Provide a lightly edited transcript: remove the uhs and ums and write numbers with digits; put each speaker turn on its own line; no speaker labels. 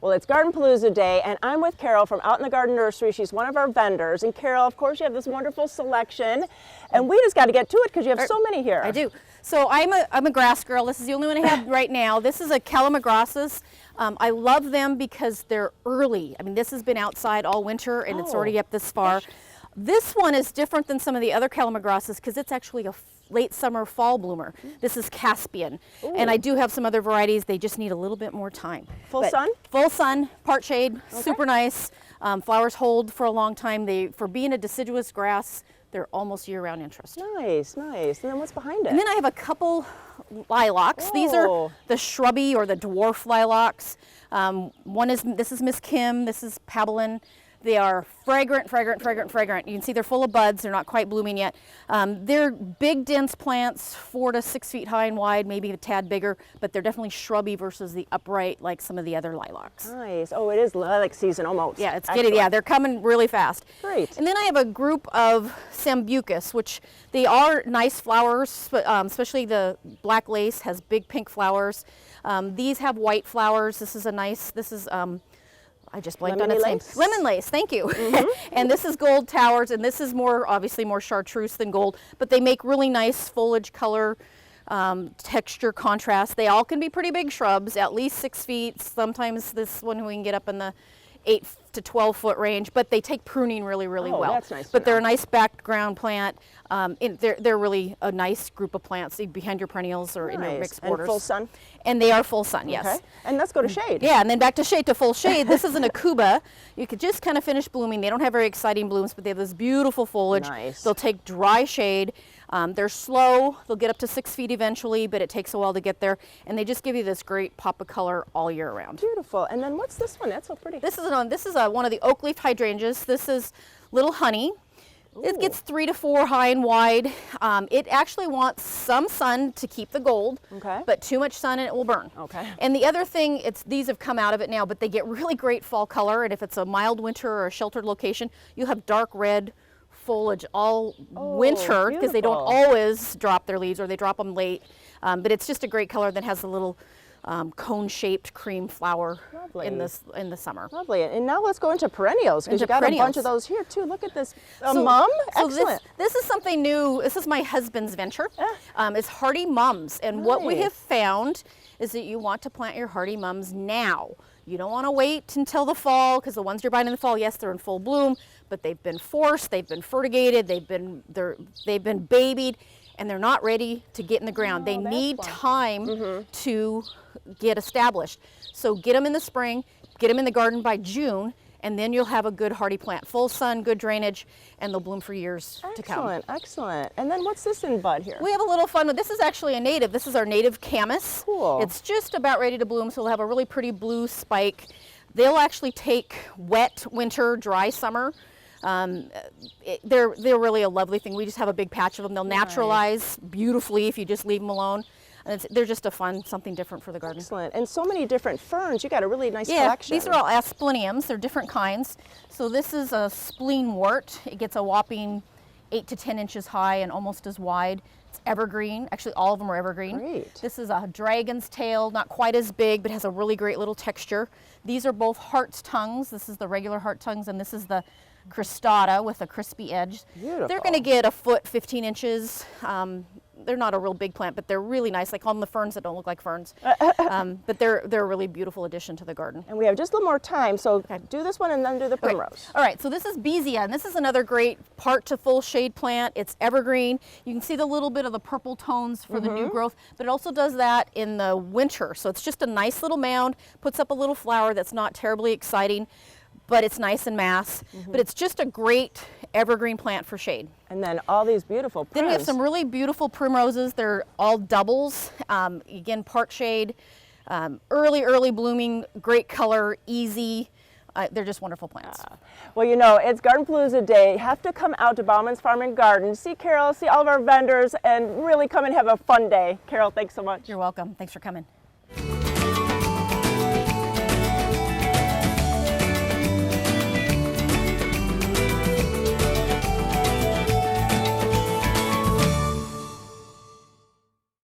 Well, it's GardenPalooza Day, and I'm with Carol from out in the Garden Nursery. She's one of our vendors. And Carol, of course, you have this wonderful selection, and we just got to get to it because you have so many here.
I do. So I'm a grass girl. This is the only one I have right now. This is a Calamagrossus. I love them because they're early. I mean, this has been outside all winter, and it's already up this far. This one is different than some of the other Calamagrossus because it's actually a late summer fall bloomer. This is Caspian. And I do have some other varieties. They just need a little bit more time.
Full sun?
Full sun, part shade, super nice. Flowers hold for a long time. For being a deciduous grass, they're almost year-round interest.
Nice, nice. And then what's behind it?
And then I have a couple lilacs. These are the shrubby or the dwarf lilacs. This is Miss Kim, this is Pablin. They are fragrant, fragrant, fragrant, fragrant. You can see they're full of buds. They're not quite blooming yet. They're big, dense plants, 4 to 6 feet high and wide, maybe a tad bigger, but they're definitely shrubby versus the upright like some of the other lilacs.
Nice. Oh, it is lilac season almost.
Yeah, it's getting, yeah, they're coming really fast.
Great.
And then I have a group of Sambucus, which they are nice flowers, but especially the black lace has big pink flowers. These have white flowers. This is a nice, I just blanked on its name. Lemon lace, thank you. And this is gold towers, and this is obviously more chartreuse than gold, but they make really nice foliage color, texture, contrast. They all can be pretty big shrubs, at least 6 feet. Sometimes this one we can get up in the 8 to 12 foot range, but they take pruning really, really well.
That's nice.
But they're a nice background plant. They're really a nice group of plants behind your perennials or in your mixed borders.
And full sun?
And they are full sun, yes.
Okay. And let's go to shade.
Yeah, and then back to shade, to full shade. This is an Akuba. You could just kind of finish blooming. They don't have very exciting blooms, but they have this beautiful foliage.
Nice.
They'll take dry shade. They're slow. They'll get up to 6 feet eventually, but it takes a while to get there. And they just give you this great pop of color all year round.
Beautiful. And then what's this one? That's so pretty.
This is one of the oak leaf hydrangeas. This is Little Honey. It gets 3 to 4 high and wide. It actually wants some sun to keep the gold, but too much sun and it will burn. And the other thing, these have come out of it now, but they get really great fall color. And if it's a mild winter or a sheltered location, you'll have dark red foliage all winter because they don't always drop their leaves or they drop them late. But it's just a great color that has a little cone-shaped cream flower in the summer.
Lovely. And now let's go into perennials because you got a bunch of those here too. Look at this. Mum? Excellent.
This is something new. This is my husband's venture. It's Hearty Mums. And what we have found is that you want to plant your Hearty Mums now. You don't want to wait until the fall because the ones you're buying in the fall, yes, they're in full bloom, but they've been forced, they've been fertigated, they've been babied, and they're not ready to get in the ground. They need time to get established. So get them in the spring, get them in the garden by June, and then you'll have a good hardy plant. Full sun, good drainage, and they'll bloom for years to come.
Excellent, excellent. And then what's this in bud here?
We have a little fun with this. Is actually a native. This is our native camas.
Cool.
It's just about ready to bloom, so we'll have a really pretty blue spike. They'll actually take wet winter, dry summer. They're really a lovely thing. We just have a big patch of them. They'll naturalize beautifully if you just leave them alone. And they're just something different for the garden.
Excellent. And so many different ferns. You got a really nice collection.
These are all aspleniums. They're different kinds. So this is a spleenwort. It gets a whopping 8 to 10 inches high and almost as wide. It's evergreen. Actually, all of them are evergreen.
Great.
This is a dragon's tail, not quite as big, but has a really great little texture. These are both heart's tongues. This is the regular heart tongues, and this is the cristata with a crispy edge.
Beautiful.
They're going to get a foot, 15 inches. They're not a real big plant, but they're really nice. I call them the ferns that don't look like ferns. But they're a really beautiful addition to the garden.
And we have just a little more time, so do this one and then do the primrose.
All right, so this is Beesia, and this is another great part to full shade plant. It's evergreen. You can see the little bit of the purple tones for the new growth, but it also does that in the winter. So it's just a nice little mound, puts up a little flower that's not terribly exciting, but it's nice and mass. But it's just a great evergreen plant for shade.
And then all these beautiful prims.
Then we have some really beautiful primroses. They're all doubles. Again, part shade, early blooming, great color, easy. They're just wonderful plants.
Well, you know, it's GardenPalooza Day. You have to come out to Bauman's Farm and Garden, see Carol, see all of our vendors, and really come and have a fun day. Carol, thanks so much.
You're welcome. Thanks for coming.